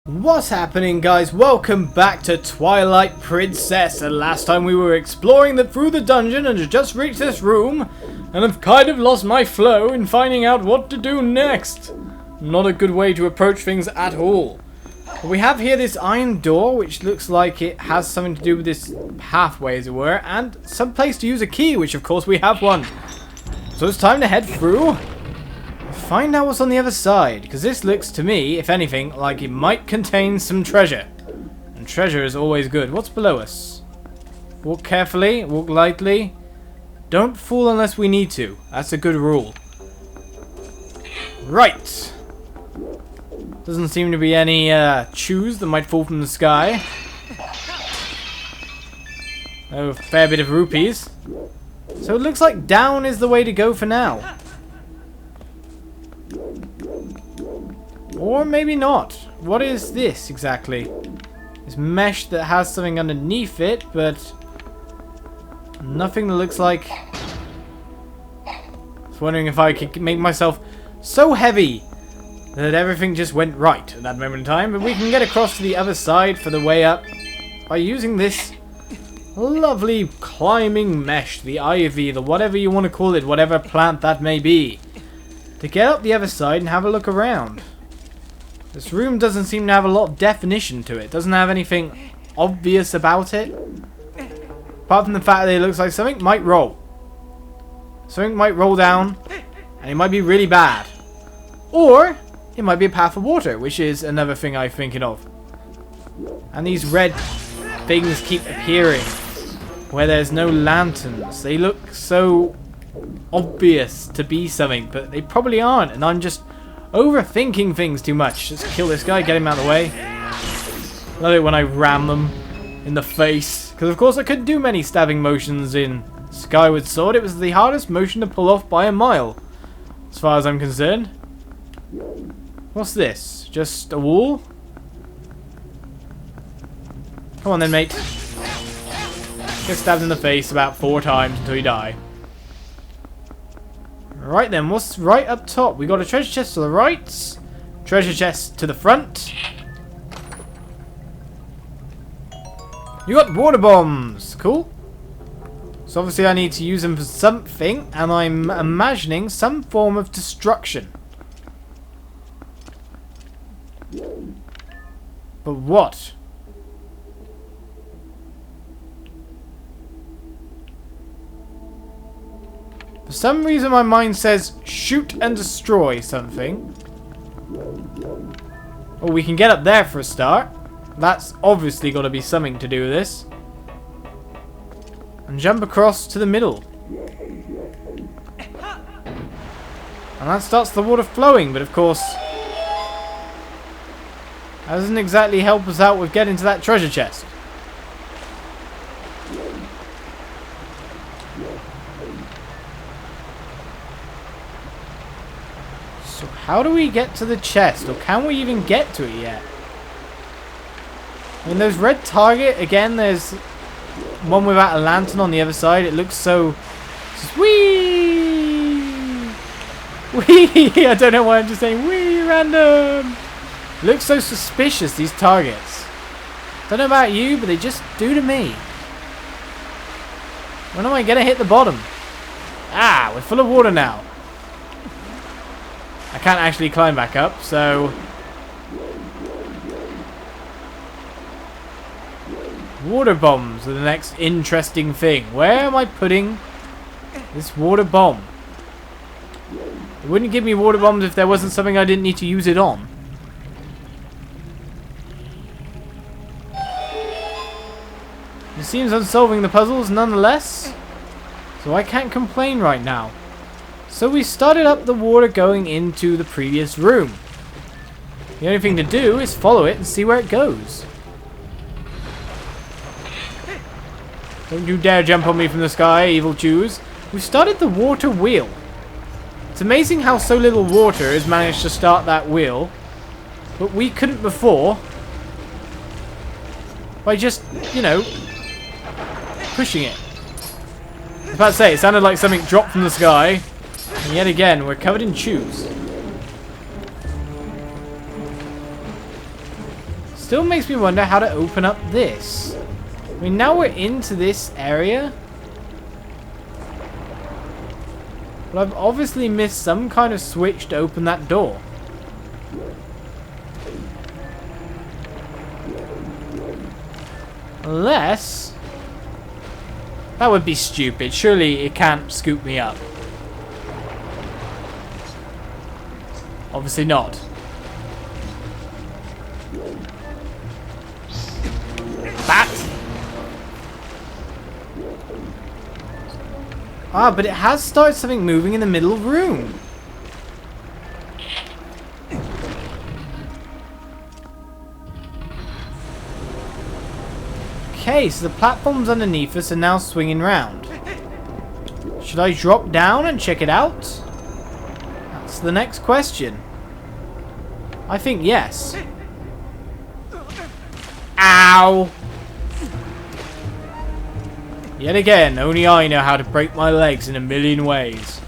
What's happening, guys? Welcome back to Twilight Princess. And last time we were exploring through the dungeon and had just reached this room, and I've kind of lost my flow in finding out what to do next. Not a good way to approach things at all. But we have here this iron door, which looks like it has something to do with this pathway, as it were, and some place to use a key, which of course we have one. So it's time to head through. Find out what's on the other side, because this looks to me, if anything, like it might contain some treasure. And treasure is always good. What's below us? Walk carefully, walk lightly. Don't fall unless we need to. That's a good rule. Right. Doesn't seem to be any chews that might fall from the sky. Oh, a fair bit of rupees. So it looks like down is the way to go for now. Or maybe not. What is this exactly? This mesh that has something underneath it, but nothing that looks like... I was wondering if I could make myself so heavy that everything just went right at that moment in time. But we can get across to the other side for the way up by using this lovely climbing mesh, the ivy, the whatever you want to call it, whatever plant that may be, to get up the other side and have a look around. This room doesn't seem to have a lot of definition to it. Doesn't have anything obvious about it. Apart from the fact that it looks like something might roll. Something might roll down, and it might be really bad. Or, it might be a path of water, which is another thing I'm thinking of. And these red things keep appearing where there's no lanterns. They look so obvious to be something, but they probably aren't, and I'm just overthinking things too much. Just kill this guy, get him out of the way. Love it when I ram them in the face. Because of course I couldn't do many stabbing motions in Skyward Sword. It was the hardest motion to pull off by a mile, as far as I'm concerned. What's this? Just a wall? Come on then, mate. Get stabbed in the face about 4 times until you die. Right then, what's right up top? We got a treasure chest to the right, treasure chest to the front. You got water bombs, cool. So obviously I need to use them for something, and I'm imagining some form of destruction. But what? For some reason my mind says shoot and destroy something. Oh, we can get up there for a start. That's obviously got to be something to do with this. And jump across to the middle. And that starts the water flowing, but of course that doesn't exactly help us out with getting to that treasure chest. So how do we get to the chest? Or can we even get to it yet? I mean, those red target, again, there's one without a lantern on the other side. It looks so... Whee! Whee! I don't know why I'm just saying whee random. It looks so suspicious, these targets. Don't know about you, but they just do to me. When am I going to hit the bottom? Ah, we're full of water now. I can't actually climb back up, so... Water bombs are the next interesting thing. Where am I putting this water bomb? It wouldn't give me water bombs if there wasn't something I didn't need to use it on. It seems I'm solving the puzzles nonetheless, so I can't complain right now. So we started up the water going into the previous room. The only thing to do is follow it and see where it goes. Don't you dare jump on me from the sky, evil Jews. We've started the water wheel. It's amazing how so little water has managed to start that wheel. But we couldn't before. By just, you know, pushing it. I was about to say, it sounded like something dropped from the sky. And yet again, we're covered in chews. Still makes me wonder how to open up this. I mean, now we're into this area. But I've obviously missed some kind of switch to open that door. Unless... that would be stupid. Surely it can't scoop me up. Obviously not. Bat! Ah, but it has started something moving in the middle of the room. Okay, so the platforms underneath us are now swinging round. Should I drop down and check it out? That's the next question. I think yes. Ow! Yet again, only I know how to break my legs in a million ways.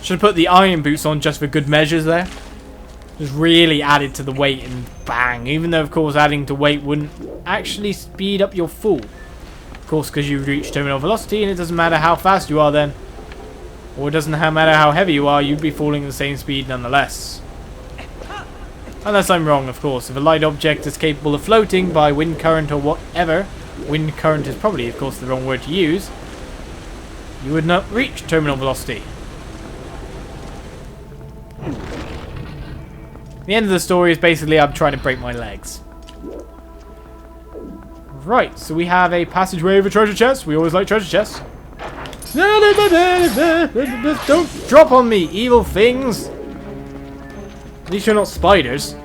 Should have put the iron boots on just for good measures there. Just really added to the weight and bang. Even though, of course, adding to weight wouldn't actually speed up your fall. Of course, because you've reached terminal velocity and it doesn't matter how fast you are then. Or it doesn't matter how heavy you are, you'd be falling at the same speed nonetheless. Unless I'm wrong, of course. If a light object is capable of floating by wind current or whatever, wind current is probably, of course, the wrong word to use, you would not reach terminal velocity. The end of the story is basically I'm trying to break my legs. Right, so we have a passageway of a treasure chest. We always like treasure chests. Don't drop on me, evil things. At least you're not spiders.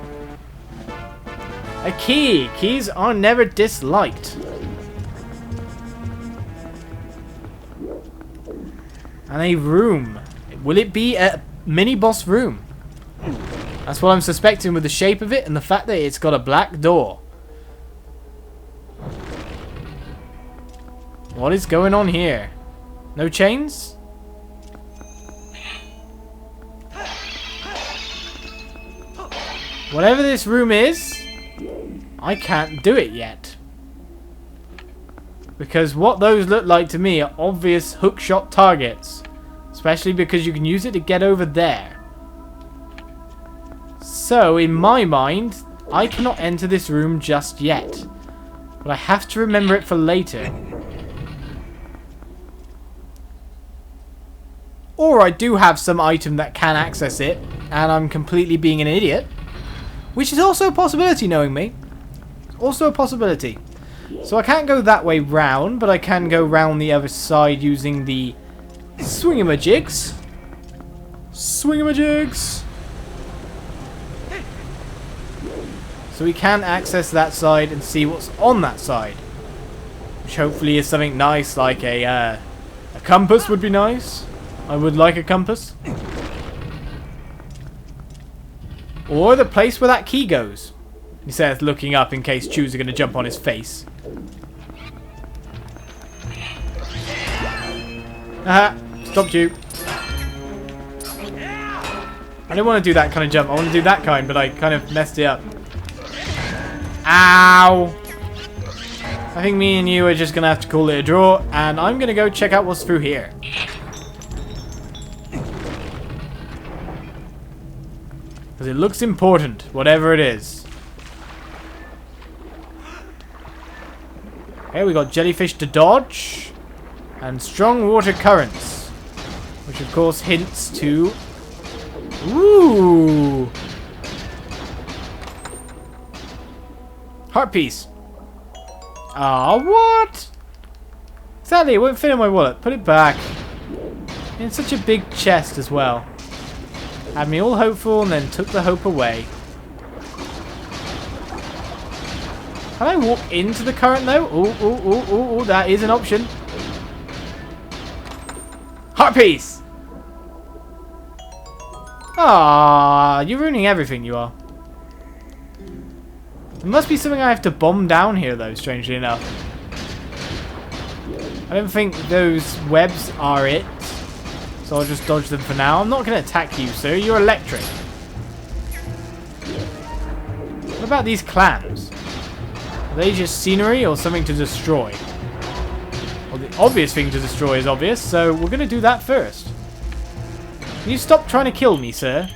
A key. Keys are never disliked. And a room. Will it be a mini-boss room? That's what I'm suspecting with the shape of it and the fact that it's got a black door. What is going on here? No chains? Whatever this room is, I can't do it yet. Because what those look like to me are obvious hookshot targets. Especially because you can use it to get over there. So, in my mind, I cannot enter this room just yet. But I have to remember it for later. Or I do have some item that can access it, and I'm completely being an idiot. Which is also a possibility, knowing me. Also a possibility. So I can't go that way round, but I can go round the other side using the swingamajigs. Swingamajigs! So we can access that side and see what's on that side. Which hopefully is something nice, like a compass would be nice. I would like a compass. Or the place where that key goes. He says, looking up in case Chews are going to jump on his face. Haha, stopped you. I didn't want to do that kind of jump. I want to do that kind, but I kind of messed it up. Ow! I think me and you are just going to have to call it a draw, and I'm going to go check out what's through here. Because it looks important, whatever it is. Okay, we got jellyfish to dodge. And strong water currents. Which of course hints to... Ooh! Heart piece. Ah, what? Sadly, it won't fit in my wallet. Put it back. It's such a big chest as well. Had me all hopeful and then took the hope away. Can I walk into the current though? Ooh, that is an option. Heart piece! Ah, you're ruining everything, you are. There must be something I have to bomb down here though, strangely enough. I don't think those webs are it. So I'll just dodge them for now. I'm not going to attack you, sir. You're electric. What about these clams? Are they just scenery or something to destroy? Well, the obvious thing to destroy is obvious, so we're going to do that first. Can you stop trying to kill me, sir?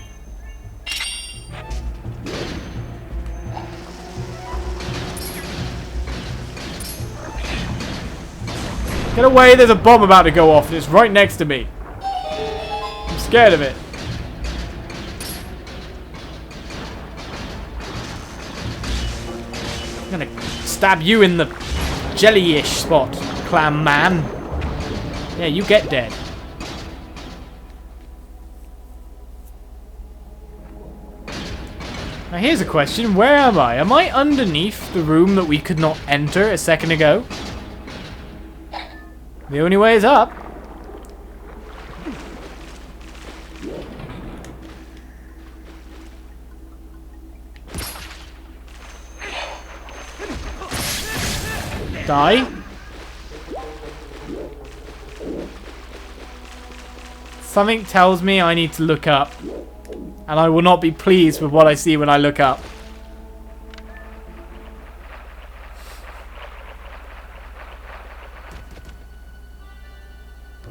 Get away, there's a bomb about to go off. It's right next to me. I'm scared of it. I'm gonna stab you in the jelly-ish spot, clam man. Yeah, you get dead. Now here's a question. Where am I? Am I underneath the room that we could not enter a second ago? The only way is up. Die. Something tells me I need to look up. And I will not be pleased with what I see when I look up.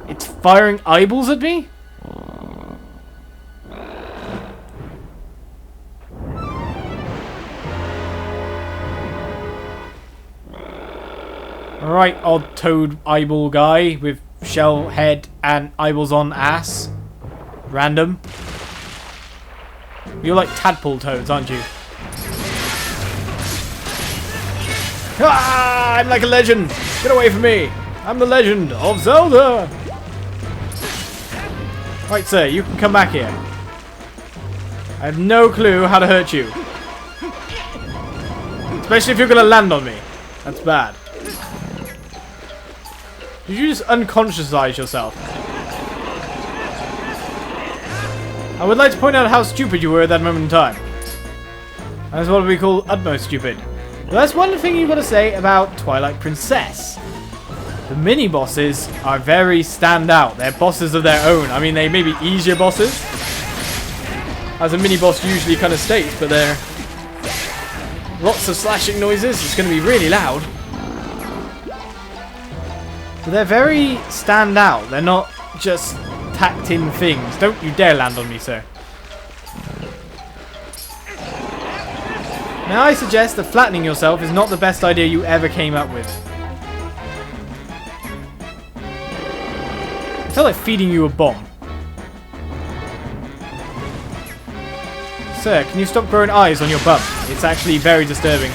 It's firing eyeballs at me? Alright, odd toad eyeball guy with shell head and eyeballs on ass. Random. You're like tadpole toads, aren't you? Ah, I'm like a legend! Get away from me! I'm the legend of Zelda! Right, sir, you can come back here. I have no clue how to hurt you. Especially if you're going to land on me. That's bad. Did you just unconsciousize yourself? I would like to point out how stupid you were at that moment in time. That's what we call utmost stupid. But that's one thing you've got to say about Twilight Princess. The mini-bosses are very standout. They're bosses of their own. I mean, they may be easier bosses, as a mini-boss usually kind of states, but they're lots of slashing noises. It's going to be really loud. But they're very standout. They're not just tacked-in things. Don't you dare land on me, sir. Now I suggest that flattening yourself is not the best idea you ever came up with. I feel like feeding you a bomb. Sir, can you stop growing eyes on your bum? It's actually very disturbing.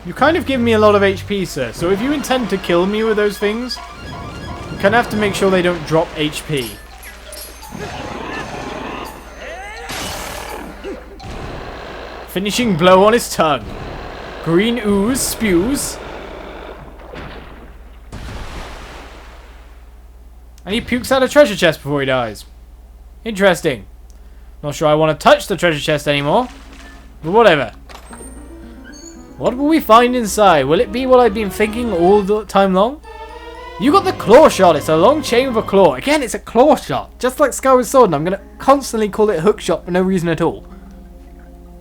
You kind of give me a lot of HP, sir, so if you intend to kill me with those things, you kind of have to make sure they don't drop HP. Finishing blow on his tongue. Green ooze spews. And he pukes out a treasure chest before he dies. Interesting. Not sure I want to touch the treasure chest anymore. But whatever. What will we find inside? Will it be what I've been thinking all the time long? You got the Clawshot. It's a long chain with a claw. Again, it's a Clawshot. Just like Skyward Sword, and I'm going to constantly call it Hookshot for no reason at all.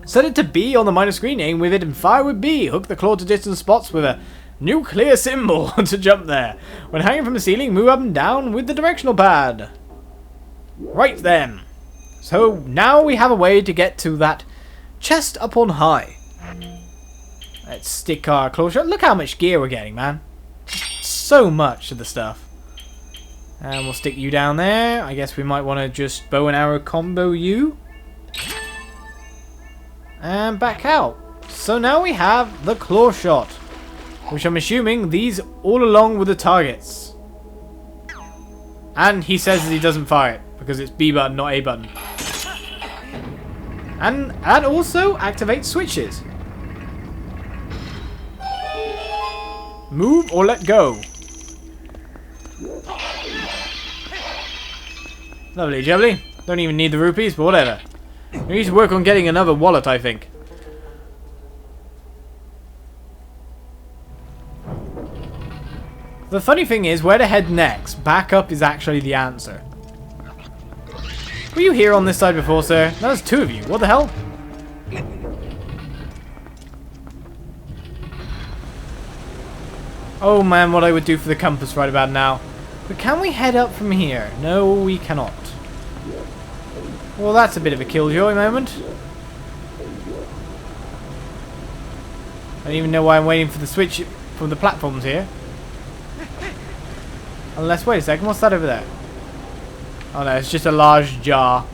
Set it to B on the minor screen, aim with it and fire with B. Hook the claw to distant spots with a nuclear symbol to jump there. When hanging from the ceiling, move up and down with the directional pad. Right then. So now we have a way to get to that chest up on high. Let's stick our Clawshot. Look how much gear we're getting, man. So much of the stuff. And we'll stick you down there. I guess we might want to just bow and arrow combo you. And back out. So now we have the Clawshot, which I'm assuming these all along with the targets. And he says that he doesn't fire it because it's B button, not A button. And that also activates switches. Move or let go. Lovely jubbly. Don't even need the rupees, but whatever. We need to work on getting another wallet, I think. The funny thing is, where to head next? Back up is actually the answer. Were you here on this side before, sir? No, there's two of you. What the hell? Oh man, what I would do for the compass right about now. But can we head up from here? No, we cannot. Well, that's a bit of a killjoy moment. I don't even know why I'm waiting for the switch from the platforms here. Unless, wait a second, what's that over there? Oh no, it's just a large jar.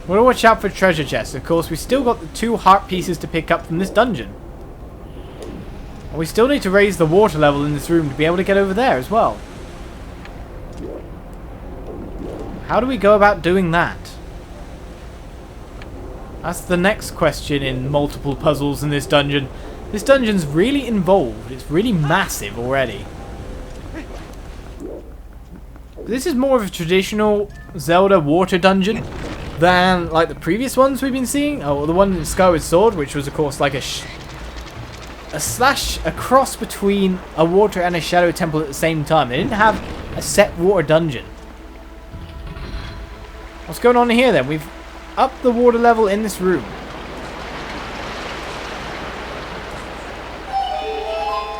We'll watch out for treasure chests. Of course, we still got the 2 heart pieces to pick up from this dungeon. And we still need to raise the water level in this room to be able to get over there as well. How do we go about doing that? That's the next question in multiple puzzles in this dungeon. This dungeon's really involved. It's really massive already. This is more of a traditional Zelda water dungeon than like the previous ones we've been seeing. Oh, the one in Skyward Sword, which was of course like a cross between a water and a shadow temple at the same time. They didn't have a set water dungeon. What's going on here then? We've upped the water level in this room.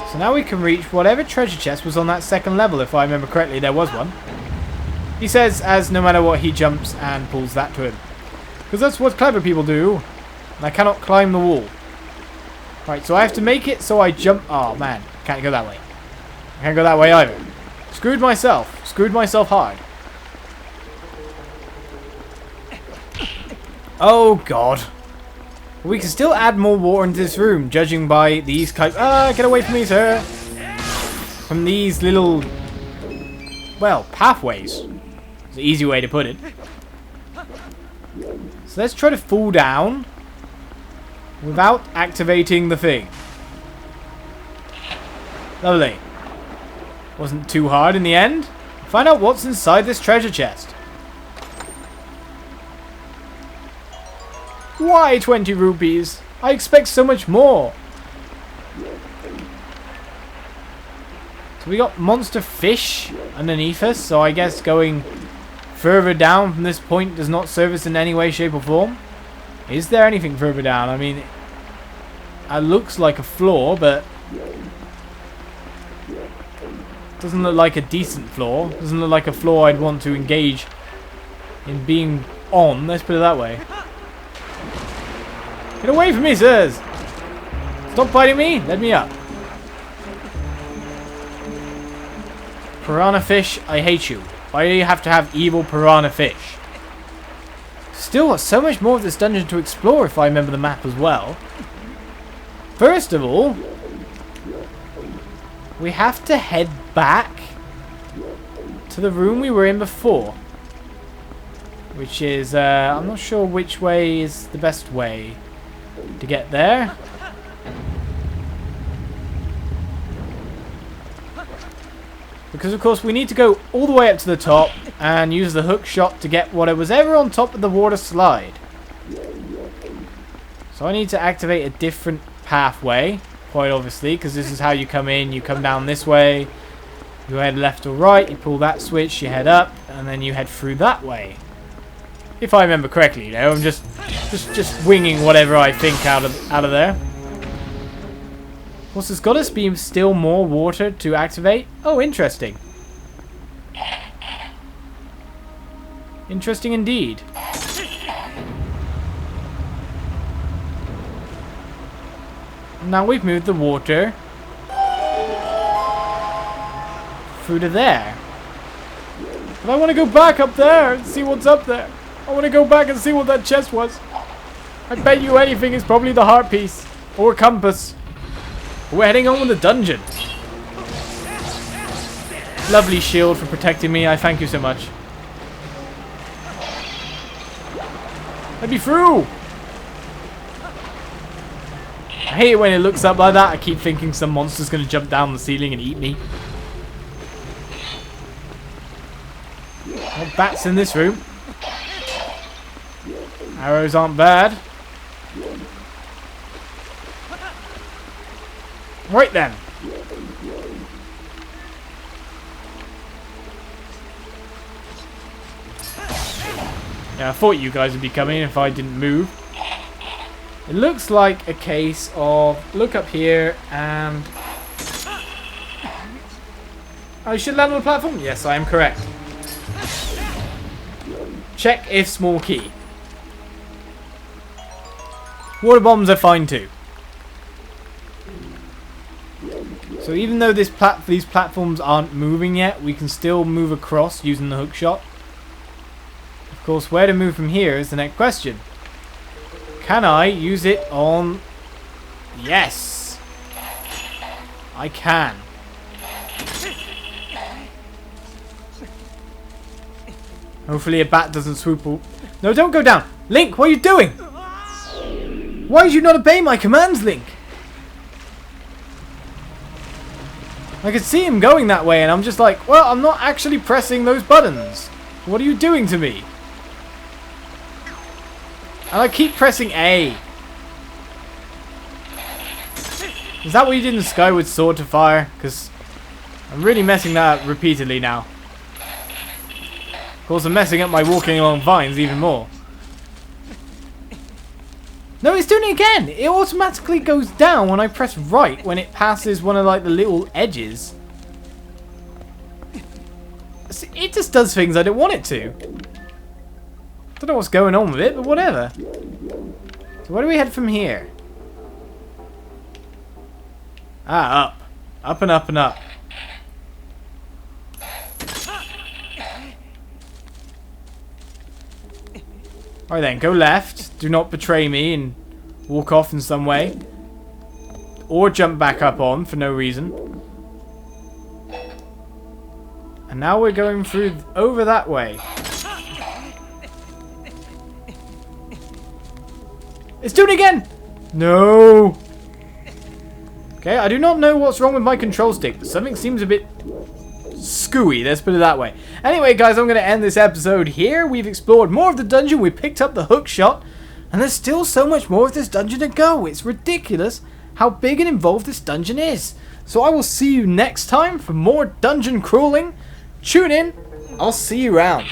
So now we can reach whatever treasure chest was on that second level. If I remember correctly, there was one. He says as no matter what, he jumps and pulls that to him. Because that's what clever people do. And I cannot climb the wall. Right, so I have to make it so I jump. Oh man, can't go that way. I can't go that way either. Screwed myself. Screwed myself hard. Oh god. We can still add more water into this room, judging by these kinds. Ah, get away from me, sir! From these little, well, pathways. It's an easy way to put it. So let's try to fall down without activating the thing. Lovely. Wasn't too hard in the end. Find out what's inside this treasure chest. Why 20 rupees? I expect so much more. So we got monster fish underneath us, so I guess going further down from this point does not serve us in any way, shape or form. Is there anything further down? I mean, it looks like a floor, but doesn't look like a decent floor. Doesn't look like a floor I'd want to engage in being on. Let's put it that way. Get away from me, sirs! Stop biting me! Let me up. Piranha fish, I hate you. Why do you have to have evil piranha fish? Still got so much more of this dungeon to explore if I remember the map as well. First of all, we have to head back to the room we were in before. Which is, I'm not sure which way is the best way to get there. Because of course we need to go all the way up to the top and use the hook shot to get whatever was ever on top of the water slide. So I need to activate a different pathway, quite obviously, because this is how you come in. You come down this way, you head left or right, you pull that switch, you head up, and then you head through that way. If I remember correctly, you know, I'm just winging whatever I think out of there. Of course, there's got to be still more water to activate. Oh, interesting. Interesting indeed. Now we've moved the water through to there. But I want to go back up there and see what's up there. I want to go back and see what that chest was. I bet you anything it's probably the heart piece. Or a compass. We're heading on with the dungeon. Lovely shield for protecting me. I thank you so much. Let me through! I hate it when it looks up like that. I keep thinking some monster's going to jump down the ceiling and eat me. No bats in this room. Arrows aren't bad. Right then. Yeah, I thought you guys would be coming if I didn't move. It looks like a case of look up here and... I should land on the platform? Yes, I am correct. Check if small key. Water bombs are fine too. So even though these platforms aren't moving yet, we can still move across using the hook shot. Of course, where to move from here is the next question. Can I use it on... Yes! I can. Hopefully a bat doesn't swoop... No, don't go down! Link, what are you doing? Why did you not obey my commands, Link? I could see him going that way and I'm just like, well, I'm not actually pressing those buttons. What are you doing to me? And I keep pressing A. Is that what you did in Skyward Sword to fire? Because I'm really messing that up repeatedly now. Of course, I'm messing up my walking along vines even more. No, it's doing it again. It automatically goes down when I press right when it passes one of like the little edges. See, it just does things I don't want it to. Don't know what's going on with it, but whatever. So where do we head from here? Ah, up. Up and up and up. Alright then, go left. Do not betray me and walk off in some way. Or jump back up on for no reason. And now we're going through over that way. It's doing it again! No! Okay, I do not know what's wrong with my control stick, but something seems a bit screwy, let's put it that way. Anyway, guys, I'm going to end this episode here. We've explored more of the dungeon, we picked up the hook shot, and there's still so much more of this dungeon to go. It's ridiculous how big and involved this dungeon is. So I will see you next time for more dungeon crawling. Tune in, I'll see you around.